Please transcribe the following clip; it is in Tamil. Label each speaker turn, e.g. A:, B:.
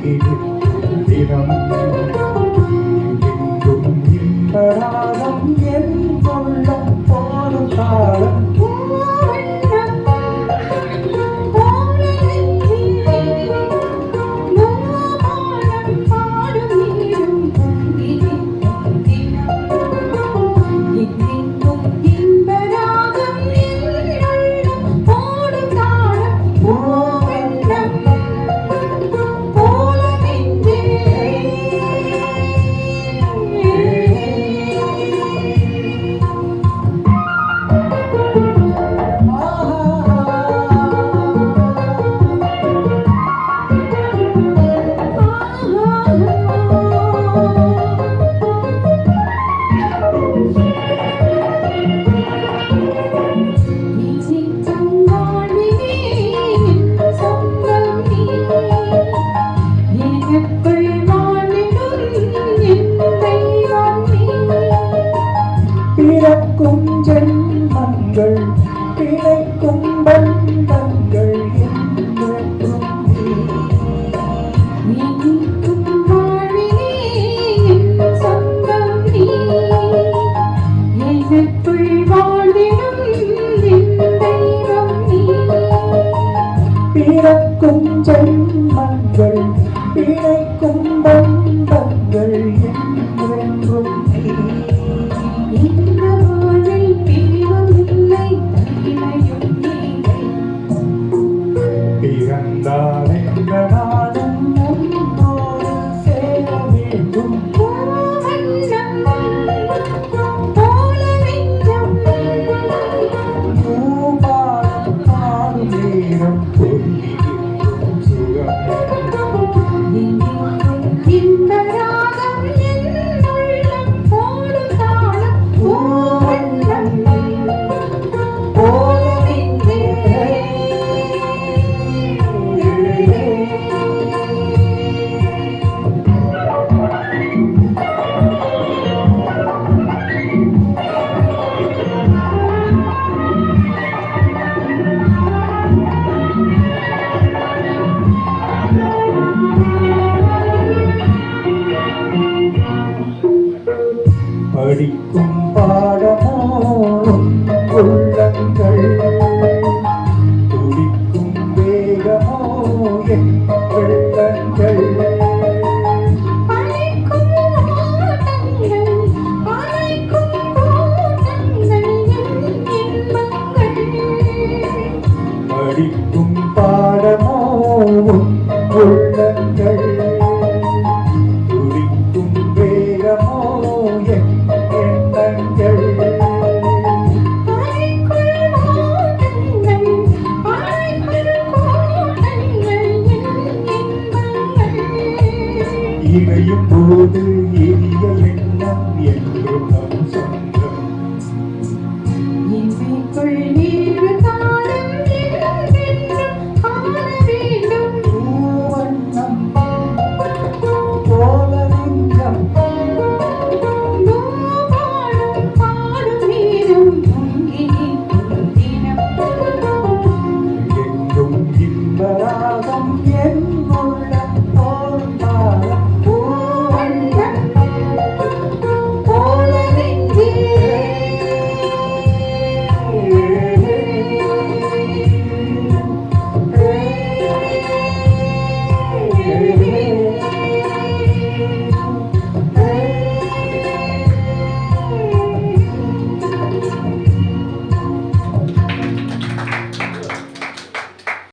A: தினம் எங்கும் இன்பராகம் என் உள்ளம் போடும் காலம் பிறக்கும் ஜென்மங்கள் பிழைக்கும் பந்தங்கள் என்றும்
B: நீக்கும் வாழ்வினே என் சொந்தம் நீ எனக்குள் வாழ்ந்திடும் என் தெய்வம் நீ
A: பிறக்கும் ஜென்மங்கள் பிழைக்கும் பந்தங்கள் என்றும்
B: இந்த வாழ்வில் பிரிவுமில்லை தனிமையும் இல்லை
A: பிறந்தால் என்ற நாளும் நம்மோடு சேர வேண்டும்
B: போல நெஞ்சம்
A: பூபாலம் பாடும் நேரம் பொங்கியிருக்கும் சுகம்
B: இந்த ராகம் என் உள்ளம் போடும் தாளம் பூவண்ணம் போல நின்றே
A: படிக்கும் பாடமோ உள்ளங்கள் துடிக்கும் வேகமோ என் வெள்ளங்கள்
B: அழைக்கும் ஓட்டங்கள் அழைக்கும் கூட்டங்கள் என் இன்பங்கள்
A: படிக்கும் பாடமோ உள்ளங்கள் துடிக்கும் வேகமோ என் எண்ணங்கள் இவையும் போது எரிய எண்ணம் என்றும் நம் சொந்தம் பூவண்ணம் போல நெஞ்சம் எங்கும் இன்பராகம்